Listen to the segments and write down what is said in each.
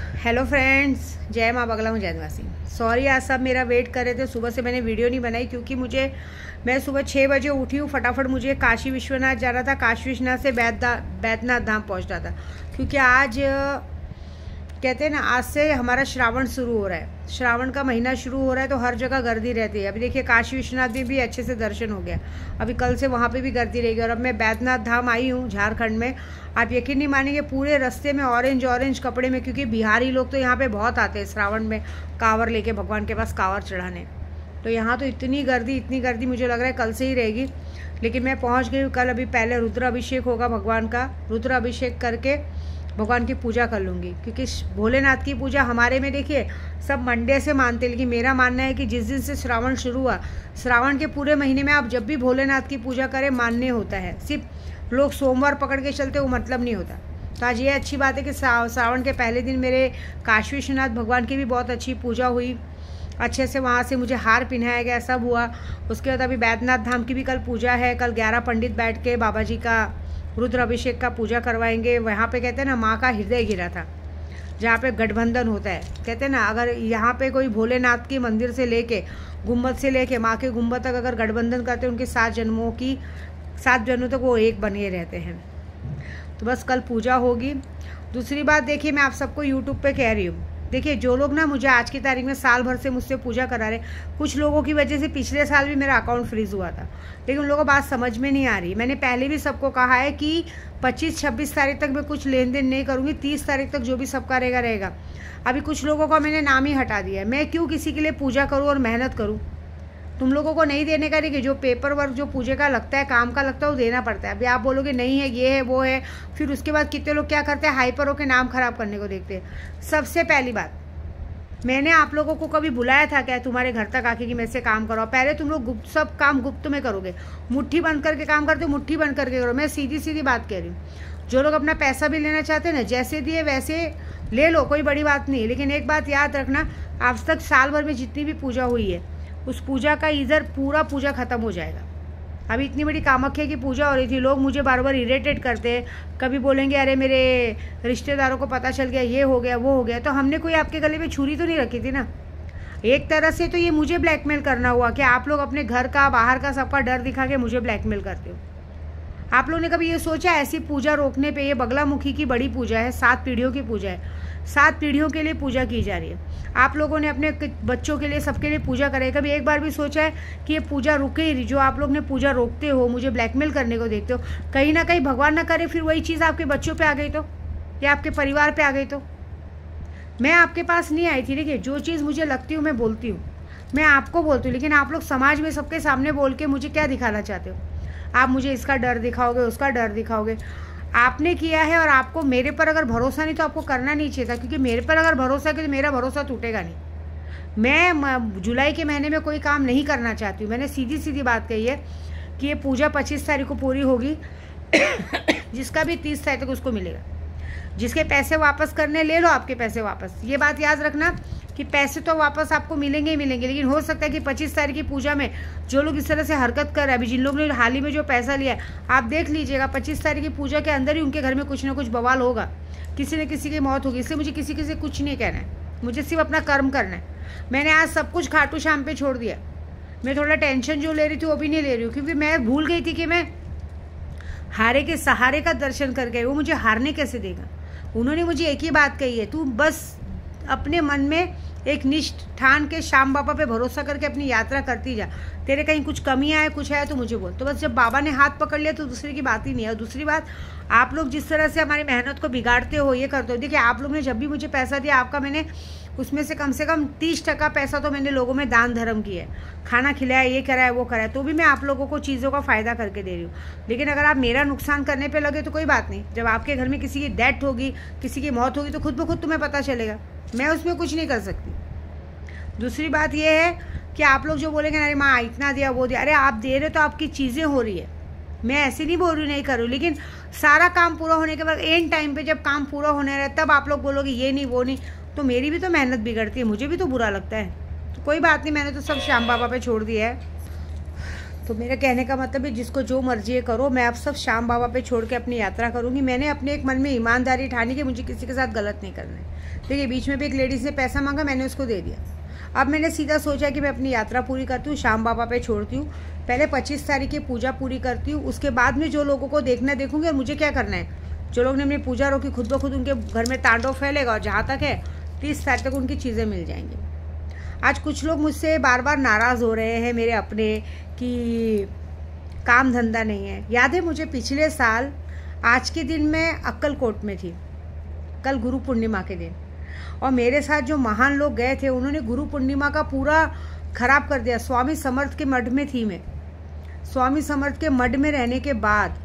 Hello friends, जय माँ बगला हूँ जयनिवासी। सॉरी, आज सब मेरा वेट कर रहे थे। सुबह से मैंने वीडियो नहीं बनाई क्योंकि मैं सुबह 6 बजे उठी हूँ। फटाफट मुझे काशी विश्वनाथ जाना था। काशी विश्वनाथ से बैद्यनाथ धाम पहुँचना था क्योंकि आज कहते हैं ना, आज से हमारा श्रावण शुरू हो रहा है। श्रावण का महीना शुरू हो रहा है तो हर जगह गर्दी रहती है। अभी देखिए, काशी विश्वनाथ में भी अच्छे से दर्शन हो गया। अभी कल से वहाँ पे भी गर्दी रहेगी। और अब मैं बैद्यनाथ धाम आई हूँ झारखंड में। आप यकीन नहीं मानेंगे, पूरे रास्ते में ऑरेंज कपड़े में, क्योंकि बिहारी लोग तो यहाँ पे बहुत आते हैं श्रावण में कांवर लेके भगवान के पास कांवर चढ़ाने। तो यहाँ तो इतनी गर्दी मुझे लग रहा है कल से ही रहेगी। लेकिन मैं पहुँच गई हूँ। कल अभी पहले रुद्राभिषेक होगा भगवान का। रुद्राभिषेक करके भगवान की पूजा कर लूँगी, क्योंकि भोलेनाथ की पूजा हमारे में देखिए सब मंडे से मानते हैं। लेकिन मेरा मानना है कि जिस दिन से श्रावण शुरू हुआ, श्रावण के पूरे महीने में आप जब भी भोलेनाथ की पूजा करें मान्य होता है। सिर्फ लोग सोमवार पकड़ के चलते, वो मतलब नहीं होता। तो आज ये अच्छी बात है कि श्रावण के पहले दिन मेरे काशी विश्वनाथ भगवान की भी बहुत अच्छी पूजा हुई। अच्छे से वहाँ से मुझे हार पहनाया गया, सब हुआ। उसके बाद अभी बैद्यनाथ धाम की भी कल पूजा है। कल 11 पंडित बैठ के बाबा जी का रुद्राभिषेक का पूजा करवाएंगे। वहाँ पे कहते हैं ना, माँ का हृदय गिरा था, जहाँ पे गठबंधन होता है। कहते हैं ना, अगर यहाँ पे कोई भोलेनाथ के मंदिर से लेके गुम्बद से लेके माँ के गुम्बद तक अगर गठबंधन करते हैं, उनके 7 जन्मों तक वो एक बने रहते हैं। तो बस कल पूजा होगी। दूसरी बात देखिए, मैं आप सबको यूट्यूब पे कह रही हूँ, देखिए जो लोग ना मुझे आज की तारीख में साल भर से मुझसे पूजा करा रहे, कुछ लोगों की वजह से पिछले साल भी मेरा अकाउंट फ्रीज हुआ था, लेकिन उन लोगों को बात समझ में नहीं आ रही। मैंने पहले भी सबको कहा है कि 25-26 तारीख तक मैं कुछ लेन देन नहीं करूँगी। 30 तारीख तक जो भी सबका रहेगा। अभी कुछ लोगों का मैंने नाम ही हटा दिया है। मैं क्यों किसी के लिए पूजा करूँ और मेहनत करूँ? तुम लोगों को नहीं देने का, देखिए जो पेपर वर्क जो पूजे का लगता है, काम का लगता है, वो देना पड़ता है। अभी आप बोलोगे नहीं है, ये है, वो है, फिर उसके बाद कितने लोग क्या करते हैं, हाइपर होकर नाम खराब करने को देखते हैं। सबसे पहली बात, मैंने आप लोगों को कभी बुलाया था क्या तुम्हारे घर तक आके कि मेरे से काम करो? पहले तुम लोग सब काम गुप्त में करोगे। मुट्ठी बंद करके काम करते हो, मुट्ठी बंद करके करो। मैं सीधी बात कह रही हूँ। जो लोग अपना पैसा भी लेना चाहते हैं ना, जैसे दिए वैसे ले लो, कोई बड़ी बात नहीं है। लेकिन एक बात याद रखना, आज तक साल भर में जितनी भी पूजा हुई है, उस पूजा का इधर पूरा पूजा खत्म हो जाएगा। अभी इतनी बड़ी कामाख्या की पूजा हो रही थी, लोग मुझे बार बार इरिटेट करते हैं। कभी बोलेंगे अरे मेरे रिश्तेदारों को पता चल गया, ये हो गया, वो हो गया। तो हमने कोई आपके गले में छुरी तो नहीं रखी थी ना। एक तरह से तो ये मुझे ब्लैकमेल करना हुआ कि आप लोग अपने घर का, बाहर का, सबका डर दिखा के मुझे ब्लैकमेल करते हो। आप लोगों ने कभी ये सोचा ऐसी पूजा रोकने पे? ये बगलामुखी की बड़ी पूजा है, 7 पीढ़ियों की पूजा है। 7 पीढ़ियों के लिए पूजा की जा रही है। आप लोगों ने अपने बच्चों के लिए, सबके लिए पूजा करे। कभी एक बार भी सोचा है कि ये पूजा रुके ही? जो आप लोग ने पूजा रोकते हो, मुझे ब्लैकमेल करने को देखते हो, कहीं ना कहीं भगवान ना करे फिर वही चीज़ आपके बच्चों पे आ गई तो, या आपके परिवार पे आ गई तो? मैं आपके पास नहीं आई थी। देखिए, जो चीज़ मुझे लगती हूँ मैं बोलती हूँ, मैं आपको बोलती हूँ। लेकिन आप लोग समाज में सबके सामने बोल के मुझे क्या दिखाना चाहते हो? आप मुझे इसका डर दिखाओगे, उसका डर दिखाओगे। आपने किया है और आपको मेरे पर अगर भरोसा नहीं तो आपको करना नहीं चाहिए था, क्योंकि मेरे पर अगर भरोसा है तो मेरा भरोसा टूटेगा नहीं। मैं जुलाई के महीने में कोई काम नहीं करना चाहती हूँ। मैंने सीधी बात कही है कि ये पूजा 25 तारीख को पूरी होगी। जिसका भी 30 तारीख तक उसको मिलेगा। जिसके पैसे वापस करने, ले लो आपके पैसे वापस। ये बात याद रखना कि पैसे तो वापस आपको मिलेंगे ही मिलेंगे। लेकिन हो सकता है कि 25 तारीख की पूजा में जो लोग इस तरह से हरकत कर रहे हैं, अभी जिन लोगों ने हाल ही में जो पैसा लिया है, आप देख लीजिएगा 25 तारीख की पूजा के अंदर ही उनके घर में कुछ ना कुछ बवाल होगा, किसी न किसी की मौत होगी। इसलिए मुझे किसी से कुछ नहीं कहना है, मुझे सिर्फ अपना कर्म करना है। मैंने आज सब कुछ खाटू श्याम पे छोड़ दिया। मैं थोड़ा टेंशन जो ले रही थी वो भी नहीं ले रही हूँ, क्योंकि मैं भूल गई थी कि मैं हारे के सहारे का दर्शन कर गई। वो मुझे हारने कैसे देगा? उन्होंने मुझे एक ही बात कही है, तू बस अपने मन में एक निष्ठ ठान के श्याम बाबा पे भरोसा करके अपनी यात्रा करती जा। तेरे कहीं कुछ कमियां है, कुछ है तो मुझे बोल। तो बस जब बाबा ने हाथ पकड़ लिया तो दूसरे की बात ही नहीं है। और दूसरी बात, आप लोग जिस तरह से हमारी मेहनत को बिगाड़ते हो, ये करते हो। देखिए, आप लोग ने जब भी मुझे पैसा दिया, आपका मैंने उसमें से कम 30% पैसा तो मैंने लोगों में दान धर्म किया है, खाना खिलाया, ये कराया, वो कराया। तो भी मैं आप लोगों को चीज़ों का फ़ायदा करके दे रही हूँ। लेकिन अगर आप मेरा नुकसान करने पे लगे तो कोई बात नहीं। जब आपके घर में किसी की डेथ होगी, किसी की मौत होगी, तो खुद ब खुद तुम्हें पता चलेगा। मैं उसमें कुछ नहीं कर सकती। दूसरी बात यह है कि आप लोग जो बोलेंगे अरे माँ इतना दिया, वो दिया, अरे आप दे रहे तो आपकी चीज़ें हो रही है। मैं ऐसे नहीं बोल रही नहीं करूँ, लेकिन सारा काम पूरा होने के बाद एंड टाइम पे जब काम पूरा होने रहे तब आप लोग बोलोगे ये नहीं, वो नहीं, तो मेरी भी तो मेहनत बिगड़ती है, मुझे भी तो बुरा लगता है। तो कोई बात नहीं, मैंने तो सब श्याम बाबा पे छोड़ दिया है। तो मेरा कहने का मतलब है जिसको जो मर्जी है करो, मैं अब सब श्याम बाबा पे छोड़ के अपनी यात्रा करूँगी। मैंने अपने एक मन में ईमानदारी ठानी कि मुझे किसी के साथ गलत नहीं करना है। देखिए बीच में भी एक लेडीज़ ने पैसा मांगा, मैंने उसको दे दिया। अब मैंने सीधा सोचा कि मैं अपनी यात्रा पूरी करती हूँ, श्याम बाबा पे छोड़ती हूँ। पहले 25 तारीख की पूजा पूरी करती हूँ, उसके बाद में जो लोगों को देखना देखूँगी। और मुझे क्या करना है, जो लोग ने अपनी पूजा रोकी खुद ब खुद उनके घर में तांडव फैलेगा। और जहाँ तक है 30 तारीख तक उनकी चीज़ें मिल जाएंगी। आज कुछ लोग मुझसे बार बार नाराज़ हो रहे हैं मेरे अपने कि काम धंधा नहीं है। याद है मुझे पिछले साल आज के दिन मैं अक्कलकोट में थी, कल गुरु पूर्णिमा के दिन, और मेरे साथ जो महान लोग गए थे उन्होंने गुरु पूर्णिमा का पूरा खराब कर दिया। स्वामी समर्थ के मठ में थी मैं। स्वामी समर्थ के मठ में रहने के बाद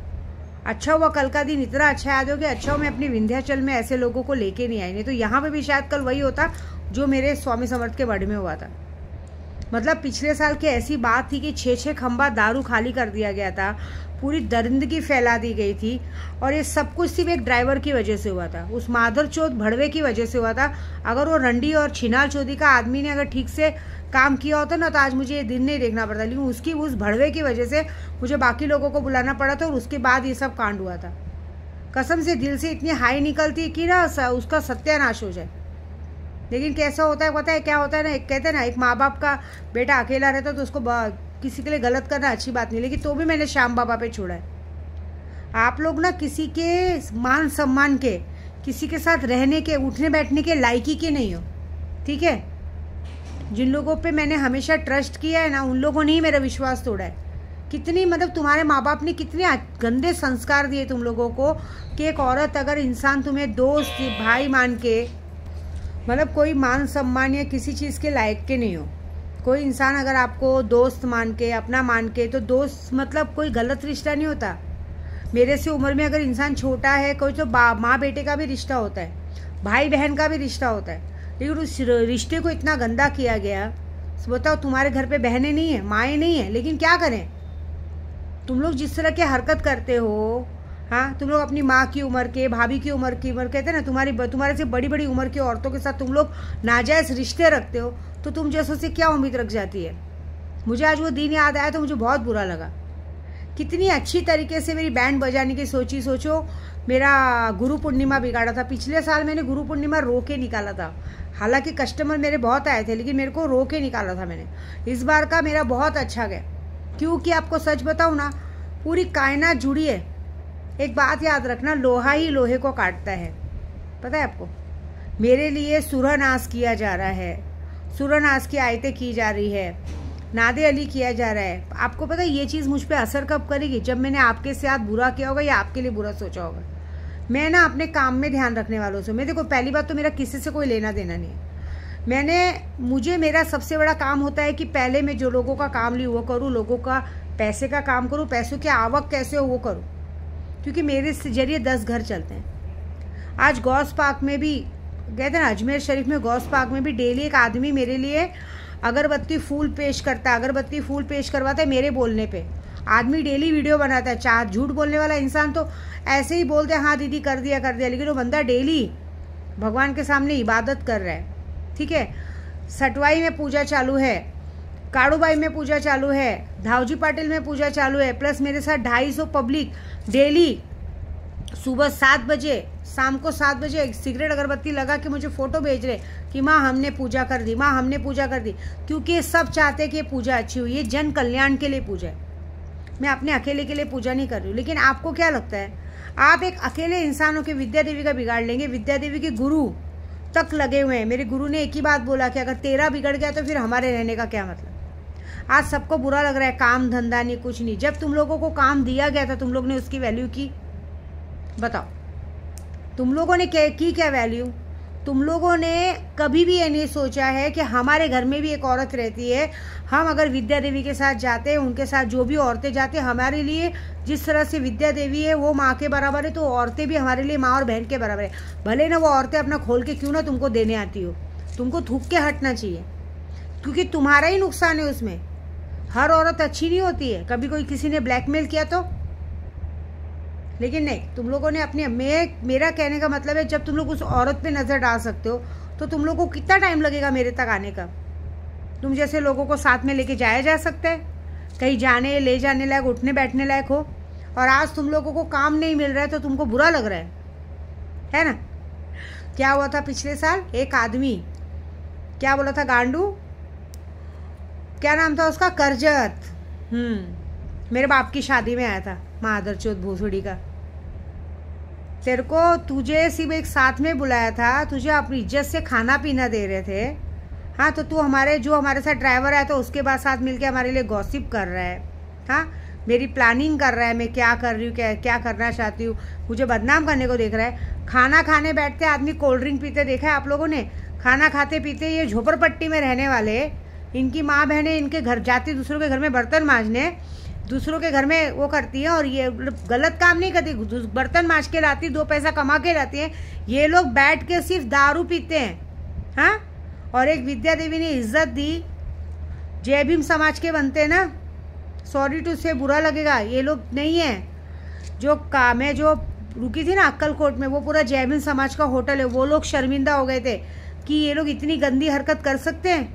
अच्छा हुआ कल का दिन इतना अच्छा याद हो गया। अच्छा हुआ मैं अपनी विंध्याचल में ऐसे लोगों को लेके नहीं आई, नहीं तो यहाँ पे भी शायद कल वही होता जो मेरे स्वामी समर्थ के मठ में हुआ था। मतलब पिछले साल की ऐसी बात थी कि 6-6 खंबा दारू खाली कर दिया गया था, पूरी दरिंदगी फैला दी गई थी। और ये सब कुछ सिर्फ एक ड्राइवर की वजह से हुआ था, उस माधर चौथ भड़वे की वजह से हुआ था। अगर वो रंडी और छिनाल चौधरी का आदमी ने अगर ठीक से काम किया होता ना तो आज मुझे ये दिन नहीं देखना पड़ता। लेकिन उसकी उस भड़वे की वजह से मुझे बाकी लोगों को बुलाना पड़ा था और उसके बाद ये सब कांड हुआ था। कसम से दिल से इतनी हाई निकलती कि ना उसका सत्यानाश हो जाए। लेकिन कैसा होता है पता है क्या होता है ना, एक कहते हैं ना एक माँ बाप का बेटा अकेला रहता तो उसको किसी के लिए गलत करना अच्छी बात नहीं, लेकिन तो भी मैंने श्याम बाबा पे छोड़ा है। आप लोग ना किसी के मान सम्मान के, किसी के साथ रहने के, उठने बैठने के लायकी के नहीं हो, ठीक है। जिन लोगों पे मैंने हमेशा ट्रस्ट किया है ना उन लोगों ने ही मेरा विश्वास तोड़ा है। कितनी मतलब तुम्हारे माँ बाप ने कितने गंदे संस्कार दिए तुम लोगों को कि एक औरत अगर इंसान तुम्हें दोस्त भाई मान के, मतलब कोई मान सम्मान या किसी चीज़ के लायक के नहीं हो। कोई इंसान अगर आपको दोस्त मान के, अपना मान के, तो दोस्त मतलब कोई गलत रिश्ता नहीं होता। मेरे से उम्र में अगर इंसान छोटा है कोई तो माँ बेटे का भी रिश्ता होता है, भाई बहन का भी रिश्ता होता है। लेकिन उस रिश्ते को इतना गंदा किया गया। बताओ तुम्हारे घर पे बहनें नहीं है, माएँ नहीं है, लेकिन क्या करें, तुम लोग जिस तरह के हरकत करते हो, हाँ, तुम लोग अपनी माँ की उम्र के, भाभी की उम्र कहते हैं ना, तुम्हारे से बड़ी बड़ी उम्र की औरतों के साथ तुम लोग नाजायज रिश्ते रखते हो, तो तुम जैसों से क्या उम्मीद रख जाती है। मुझे आज वो दिन याद आया तो मुझे बहुत बुरा लगा। कितनी अच्छी तरीके से मेरी बैंड बजाने की सोचो मेरा गुरु पूर्णिमा बिगाड़ा था। पिछले साल मैंने गुरु पूर्णिमा रो के निकाला था, हालांकि कस्टमर मेरे बहुत आए थे, लेकिन मेरे को रो के निकाला था मैंने। इस बार का मेरा बहुत अच्छा गया, क्योंकि आपको सच बताऊँ ना, पूरी कायनात जुड़ी है। एक बात याद रखना, लोहा ही लोहे को काटता है, पता है आपको। मेरे लिए सूरहनाश किया जा रहा है, सूरहनाश की आयतें की जा रही है, नादे अली किया जा रहा है। आपको पता है ये चीज़ मुझ पे असर कब करेगी, जब मैंने आपके साथ बुरा किया होगा या आपके लिए बुरा सोचा होगा। मैं ना अपने काम में ध्यान रखने वालों से, मैं देखो पहली बात तो मेरा किसी से कोई लेना देना नहीं है। मुझे मेरा सबसे बड़ा काम होता है कि पहले मैं जो लोगों का काम ली वो करूँ, लोगों का पैसे का काम करूँ, पैसों की आवक कैसे हो वो करूँ, क्योंकि मेरे जरिए 10 घर चलते हैं। आज गौस पार्क में भी कहते हैं ना, अजमेर शरीफ में गौस पार्क में भी डेली एक आदमी मेरे लिए अगरबत्ती फूल पेश करता है, अगरबत्ती फूल पेश करवाता है मेरे बोलने पे। आदमी डेली वीडियो बनाता है। चार झूठ बोलने वाला इंसान तो ऐसे ही बोलते हैं हाँ दीदी कर दिया, लेकिन वो बंदा डेली भगवान के सामने इबादत कर रहा है, ठीक है। सटवाई में पूजा चालू है, काड़ूबाई में पूजा चालू है, धावजी पाटिल में पूजा चालू है, प्लस मेरे साथ 250 पब्लिक डेली सुबह 7 बजे, शाम को 7 बजे सिगरेट अगरबत्ती लगा के मुझे फोटो भेज रहे कि माँ हमने पूजा कर दी, माँ हमने पूजा कर दी, क्योंकि सब चाहते हैं कि ये पूजा अच्छी हुई। ये जन कल्याण के लिए पूजा है, मैं अपने अकेले के लिए पूजा नहीं कर रही हूँ। लेकिन आपको क्या लगता है, आप एक अकेले इंसानों के विद्या देवी का बिगाड़ लेंगे? विद्या देवी के गुरु तक लगे हुए हैं। मेरे गुरु ने एक ही बात बोला कि अगर तेरा बिगड़ गया तो फिर हमारे रहने का क्या मतलब। आज सबको बुरा लग रहा है, काम धंधा नहीं, कुछ नहीं। जब तुम लोगों को काम दिया गया था तुम लोग ने उसकी वैल्यू की? बताओ, तुम लोगों ने की क्या वैल्यू? तुम लोगों ने कभी भी ये नहीं सोचा है कि हमारे घर में भी एक औरत रहती है। हम अगर विद्या देवी के साथ जाते हैं, उनके साथ जो भी औरतें जाती हैं, हमारे लिए जिस तरह से विद्या देवी है वो माँ के बराबर है, तो औरतें भी हमारे लिए माँ और बहन के बराबर है। भले ना वो औरतें अपना खोल के क्यों ना तुमको देने आती हो, तुमको थूक के हटना चाहिए, क्योंकि तुम्हारा ही नुकसान है उसमें। हर औरत अच्छी नहीं होती है, कभी कोई किसी ने ब्लैकमेल किया तो। लेकिन नहीं, तुम लोगों ने अपने मेरा कहने का मतलब है, जब तुम लोग उस औरत पे नज़र डाल सकते हो तो तुम लोगों को कितना टाइम लगेगा मेरे तक आने का? तुम जैसे लोगों को साथ में लेके जाया जा सकता है? कहीं जाने ले जाने लायक, उठने बैठने लायक हो, और आज तुम लोगों को काम नहीं मिल रहा है तो तुमको बुरा लग रहा है ना। क्या हुआ था पिछले साल, एक आदमी क्या बोला था, गांडू क्या नाम था उसका, करजत, मेरे बाप की शादी में आया था, मादर चौथ भोसड़ी का। तेरे को, तुझे सिर्फ एक साथ में बुलाया था, तुझे अपनी इज्जत से खाना पीना दे रहे थे, हाँ, तो तू जो हमारे साथ ड्राइवर आया तो उसके बाद साथ मिलके हमारे लिए गॉसिप कर रहा है, हाँ, मेरी प्लानिंग कर रहा है, मैं क्या कर रही हूँ, क्या करना चाहती हूँ, मुझे बदनाम करने को देख रहा है। खाना खाने बैठते आदमी कोल्ड ड्रिंक पीते देखा है आप लोगों ने, खाना खाते पीते ये झोपड़पट्टी में रहने वाले, इनकी माँ बहनें इनके घर जाती, दूसरों के घर में बर्तन मांजने, दूसरों के घर में वो करती हैं, और ये गलत काम नहीं करती, बर्तन मांज के लाती, 2 पैसा कमा के लाती हैं, ये लोग बैठ के सिर्फ दारू पीते हैं, हाँ। और एक विद्या देवी ने इज्जत दी, जय भीम समाज के बनते हैं ना, सॉरी टू से, बुरा लगेगा, ये लोग नहीं है। मैं जो रुकी थी ना अक्कलकोट में, वो पूरा जय भीम समाज का होटल है, वो लोग शर्मिंदा हो गए थे कि ये लोग इतनी गंदी हरकत कर सकते हैं।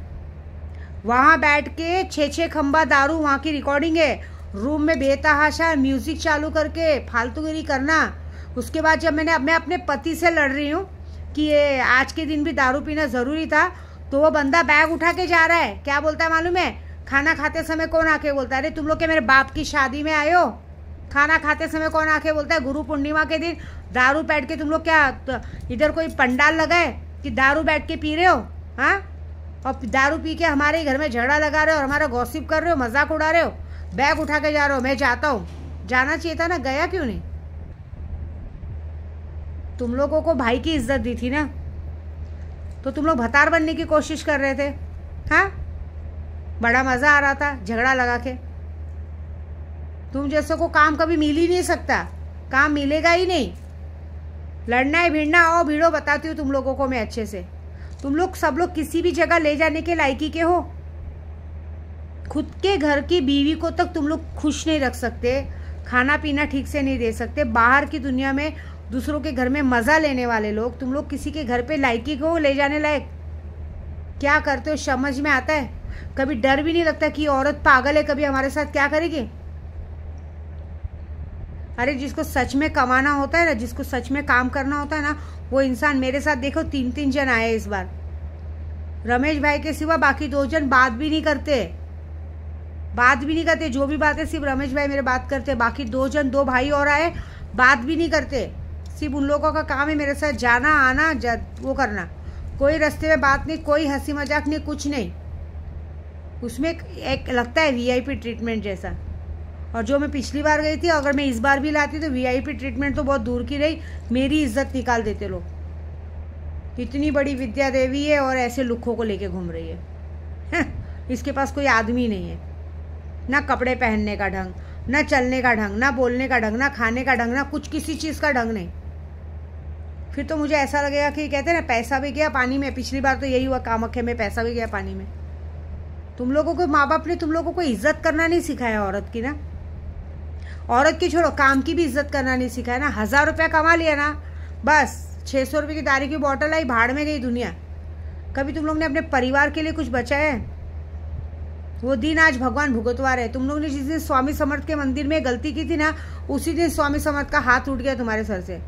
वहाँ बैठ के 6 खंबा दारू, वहाँ की रिकॉर्डिंग है, रूम में बेतहाशा म्यूजिक चालू करके फालतूगिरी करना। उसके बाद जब मैं अपने पति से लड़ रही हूँ कि ये आज के दिन भी दारू पीना ज़रूरी था, तो वो बंदा बैग उठा के जा रहा है, क्या बोलता है मालूम है, खाना खाते समय कौन आके बोलता है, अरे तुम लोग के मेरे बाप की शादी में आए हो, खाना खाते समय कौन आके बोलता है, गुरु पूर्णिमा के दिन दारू बैठ के तुम लोग क्या इधर कोई पंडाल लगाए कि दारू बैठ के पी रहे हो, हाँ, और दारू पी के हमारे घर में झगड़ा लगा रहे हो और हमारा गॉसिप कर रहे हो, मजाक उड़ा रहे हो, बैग उठा के जा रहे हो। मैं जाता हूँ, जाना चाहिए था ना, गया क्यों नहीं। तुम लोगों को भाई की इज्जत दी थी ना, तो तुम लोग भतार बनने की कोशिश कर रहे थे, हाँ, बड़ा मज़ा आ रहा था झगड़ा लगा के। तुम जैसे को काम कभी मिल ही नहीं सकता, काम मिलेगा ही नहीं, लड़ना है भिड़ना, आओ भिड़ो, बताती हूँ तुम लोगों को मैं अच्छे से। तुम लोग सब लोग किसी भी जगह ले जाने के लायकी के हो, खुद के घर की बीवी को तक तुम लोग खुश नहीं रख सकते, खाना पीना ठीक से नहीं दे सकते, बाहर की दुनिया में दूसरों के घर में मज़ा लेने वाले लोग, तुम लोग किसी के घर पे लायकी को ले जाने लायक क्या करते हो समझ में आता है। कभी डर भी नहीं लगता कि औरत पागल है, कभी हमारे साथ क्या करेगी। अरे जिसको सच में कमाना होता है ना, जिसको सच में काम करना होता है ना, वो इंसान, मेरे साथ देखो 3 जन आए इस बार, रमेश भाई के सिवा बाकी 2 जन बात भी नहीं करते, जो भी बात है सिर्फ रमेश भाई मेरे बात करते, बाकी 2 भाई और आए, बात भी नहीं करते, सिर्फ उन लोगों का काम है मेरे साथ जाना आना, वो करना, कोई रास्ते में बात नहीं, कोई हंसी मजाक नहीं, कुछ नहीं। उसमें एक लगता है वीआईपी ट्रीटमेंट जैसा। और जो मैं पिछली बार गई थी, अगर मैं इस बार भी लाती तो वीआईपी ट्रीटमेंट तो बहुत दूर की रही, मेरी इज्जत निकाल देते लोग। इतनी बड़ी विद्या देवी है और ऐसे लुक्खों को लेके घूम रही है। इसके पास कोई आदमी नहीं है, ना कपड़े पहनने का ढंग, ना चलने का ढंग, ना बोलने का ढंग, ना खाने का ढंग, ना कुछ किसी चीज़ का ढंग नहीं। फिर तो मुझे ऐसा लगेगा कि कहते हैं ना पैसा भी गया पानी में, पिछली बार तो यही हुआ कामाख्या में, पैसा भी गया पानी में। तुम लोगों को माँ बाप ने तुम लोगों को इज्जत करना नहीं सिखाया औरत की ना, औरत की छोड़ो काम की भी इज्जत करना नहीं सिखाया ना। 1000 रुपया कमा लिया ना, बस 600 रुपये की दारू की बोतल आई, भाड़ में गई दुनिया। कभी तुम लोग ने अपने परिवार के लिए कुछ बचाया है? वो दिन आज भगवान भुगतवा रहे। तुम लोग ने जिस दिन स्वामी समर्थ के मंदिर में गलती की थी ना, उसी दिन स्वामी समर्थ का हाथ उठ गया तुम्हारे सर से।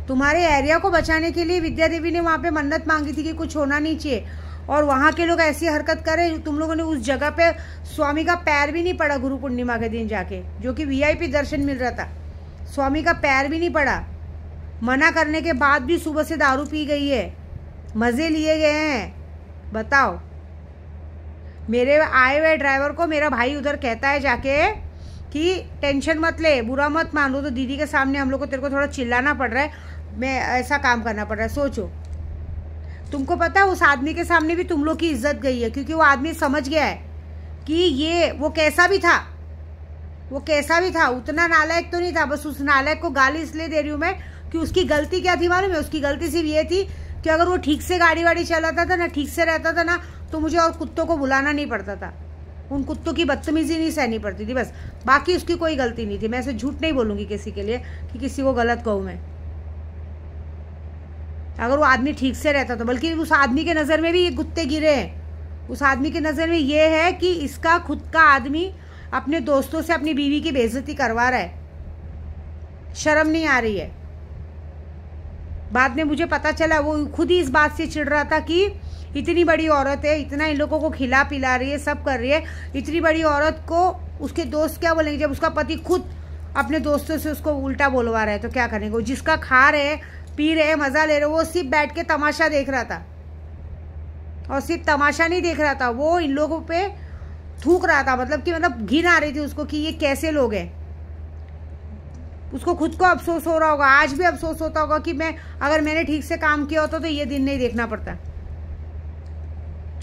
तुम्हारे एरिया को बचाने के लिए विद्या देवी ने वहाँ पे मन्नत मांगी थी कि कुछ होना नहीं चाहिए, और वहाँ के लोग ऐसी हरकत करे। तुम लोगों ने उस जगह पे स्वामी का पैर भी नहीं पड़ा गुरु पूर्णिमा के दिन जाके, जो कि वीआईपी दर्शन मिल रहा था, स्वामी का पैर भी नहीं पड़ा। मना करने के बाद भी सुबह से दारू पी गई है, मजे लिए गए हैं। बताओ, मेरे आए हुए ड्राइवर को मेरा भाई उधर कहता है जाके कि टेंशन मत ले, बुरा मत मान लो, तो दीदी के सामने हम लोग को तेरे को थोड़ा चिल्लाना पड़ रहा है, मैं ऐसा काम करना पड़ रहा है। सोचो, तुमको पता है उस आदमी के सामने भी तुम लोग की इज्जत गई है, क्योंकि वो आदमी समझ गया है कि ये वो कैसा भी था, उतना नालायक तो नहीं था। बस उस नालायक को गाली इसलिए दे रही हूँ मैं कि उसकी गलती क्या थी मालूम है? उसकी गलती सिर्फ ये थी कि अगर वो ठीक से गाड़ी वाड़ी चलाता था ना, ठीक से रहता था ना, तो मुझे और कुत्तों को बुलाना नहीं पड़ता था, उन कुत्तों की बदतमीजी नहीं सहनी पड़ती थी, बस। बाकी उसकी कोई गलती नहीं थी। मैं ऐसे झूठ नहीं बोलूँगी किसी के लिए कि किसी को गलत कहूँ मैं। अगर वो आदमी ठीक से रहता तो, बल्कि उस आदमी के नज़र में भी ये गुत्ते गिरे हैं। उस आदमी के नज़र में ये है कि इसका खुद का आदमी अपने दोस्तों से अपनी बीवी की बेइज्जती करवा रहा है, शर्म नहीं आ रही है। बाद में मुझे पता चला वो खुद ही इस बात से चिढ़ रहा था कि इतनी बड़ी औरत है, इतना इन लोगों को खिला पिला रही है, सब कर रही है, इतनी बड़ी औरत को उसके दोस्त क्या बोलेंगे जब उसका पति खुद अपने दोस्तों से उसको उल्टा बोलवा रहा है, तो क्या करेंगे। वो जिसका खा रहे, पी रहे, मजा ले रहे, वो सिर्फ बैठ के तमाशा देख रहा था। और सिर्फ तमाशा नहीं देख रहा था, वो इन लोगों पे थूक रहा था, मतलब घिन आ रही थी उसको कि ये कैसे लोग हैं। उसको खुद को अफसोस हो रहा होगा, आज भी अफसोस होता होगा कि अगर मैंने ठीक से काम किया होता तो ये दिन नहीं देखना पड़ता,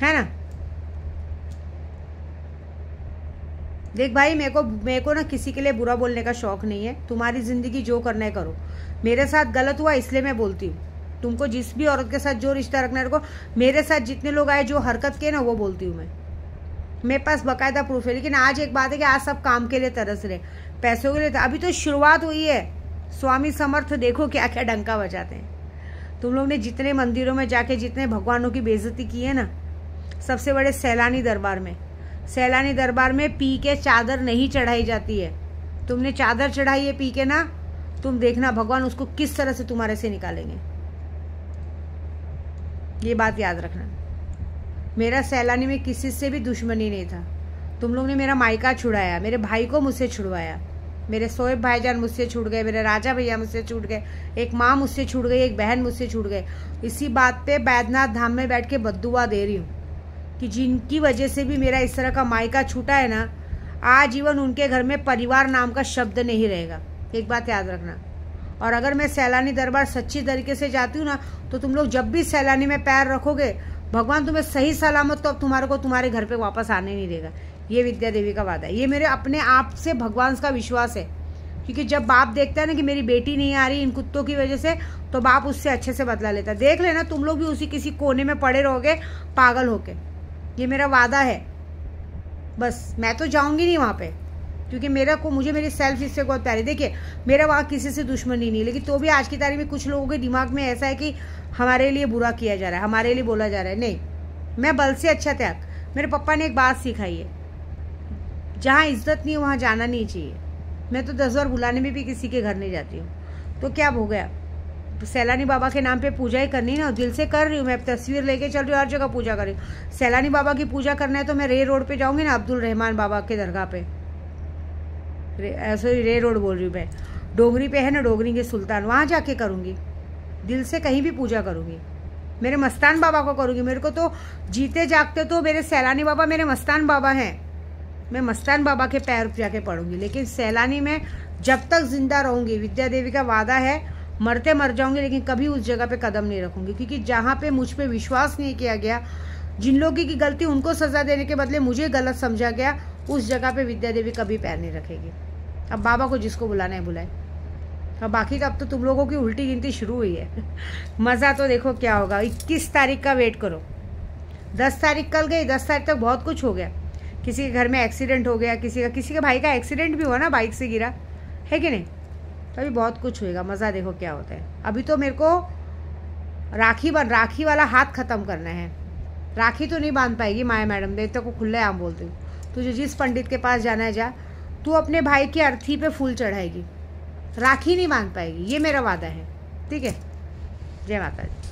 है ना। देख भाई, मेरे को ना किसी के लिए बुरा बोलने का शौक नहीं है। तुम्हारी जिंदगी जो करना है करो। मेरे साथ गलत हुआ इसलिए मैं बोलती हूँ। तुमको जिस भी औरत के साथ जो रिश्ता रखना है रखो। मेरे साथ जितने लोग आए जो हरकत के ना, वो बोलती हूँ मैं। मेरे पास बकायदा प्रूफ है। लेकिन आज एक बात है कि आज सब काम के लिए तरस रहे, पैसों के लिए। अभी तो शुरुआत हुई है। स्वामी समर्थ देखो क्या क्या डंका बजाते हैं। तुम लोग ने जितने मंदिरों में जाके जितने भगवानों की बेइज्जती की है ना, सबसे बड़े सैलानी दरबार में पी के चादर नहीं चढ़ाई जाती है। तुमने चादर चढ़ाई है पी के ना, तुम देखना भगवान उसको किस तरह से तुम्हारे से निकालेंगे। ये बात याद रखना। मेरा सैलानी में किसी से भी दुश्मनी नहीं था। तुम लोग ने मेरा मायका छुड़ाया, मेरे भाई को मुझसे छुड़वाया, मेरे सोएब भाईजान मुझसे छूट गए, मेरे राजा भैया मुझसे छूट गए, एक माँ मुझसे छूट गई, एक बहन मुझसे छूट गए। इसी बात पे बैद्यनाथ धाम में बैठ के बद्दुआ दे रही हूँ कि जिनकी वजह से भी मेरा इस तरह का मायका छूटा है ना, आजीवन उनके घर में परिवार नाम का शब्द नहीं रहेगा। एक बात याद रखना। और अगर मैं सैलानी दरबार सच्ची तरीके से जाती हूँ ना, तो तुम लोग जब भी सैलानी में पैर रखोगे, भगवान तुम्हें सही सलामत तो अब तुम्हारे को तुम्हारे घर पे वापस आने नहीं देगा। ये विद्या देवी का वादा है। ये मेरे अपने आप से भगवान का विश्वास है। क्योंकि जब बाप देखता है ना कि मेरी बेटी नहीं आ रही इन कुत्तों की वजह से, तो बाप उससे अच्छे से बदला लेता है। देख लेना, तुम लोग भी उसी किसी कोने में पड़े रहोगे पागल होके। ये मेरा वादा है। बस मैं तो जाऊंगी नहीं वहाँ पे, क्योंकि मुझे मेरी सेल्फ इससे बहुत प्यारी। देखिए, मेरा वहाँ किसी से दुश्मनी नहीं, लेकिन तो भी आज की तारीख में कुछ लोगों के दिमाग में ऐसा है कि हमारे लिए बुरा किया जा रहा है, हमारे लिए बोला जा रहा है। नहीं, मैं बल से अच्छा त्याग। मेरे पापा ने एक बात सिखाई है, जहाँ इज्जत नहीं है वहाँ जाना नहीं चाहिए। मैं तो 10 बार बुलाने में भी किसी के घर नहीं जाती हूँ। तो क्या हो गया, सैलानी बाबा के नाम पे पूजा ही करनी ना, दिल से कर रही हूँ। मैं तस्वीर लेके चल रही हूँ, हर जगह पूजा कर रही हूँ। सैलानी बाबा की पूजा करना है तो मैं रे रोड पे जाऊँगी ना, अब्दुल रहमान बाबा के दरगाह पे। सॉरी, रे रोड बोल रही हूँ मैं, डोगरी पे है ना, डोगरी के सुल्तान, वहाँ जाके करूँगी। दिल से कहीं भी पूजा करूँगी। मेरे मस्तान बाबा को करूँगी। मेरे को तो जीते जागते तो मेरे सैलानी बाबा मेरे मस्तान बाबा हैं। मैं मस्तान बाबा के पैर जाके पढ़ूंगी। लेकिन सैलानी में जब तक जिंदा रहूंगी, विद्या देवी का वादा है, मरते मर जाऊंगी, लेकिन कभी उस जगह पे कदम नहीं रखूंगी। क्योंकि जहाँ पे मुझ पे विश्वास नहीं किया गया, जिन लोगों की गलती उनको सजा देने के बदले मुझे गलत समझा गया, उस जगह पे विद्या देवी कभी पैर नहीं रखेगी। अब बाबा को जिसको बुलाना है बुलाए। अब बाकी तो अब तो तुम लोगों की उल्टी गिनती शुरू हुई है। मज़ा तो देखो क्या होगा। 21 तारीख का वेट करो। 10 तारीख कल गई, 10 तारीख तक बहुत कुछ हो गया। किसी के घर में एक्सीडेंट हो गया, किसी के भाई का एक्सीडेंट भी हुआ ना, बाइक से गिरा है कि नहीं। तो अभी बहुत कुछ होएगा। मज़ा देखो क्या होता है। अभी तो मेरे को राखी वाला हाथ ख़त्म करना है। राखी तो नहीं बांध पाएगी माया मैडम, देवता को खुले आम बोलती हूँ। तुझे जिस पंडित के पास जाना है जा, तू अपने भाई की अर्थी पे फूल चढ़ाएगी, राखी नहीं बांध पाएगी। ये मेरा वादा है, ठीक है। जय माता दी।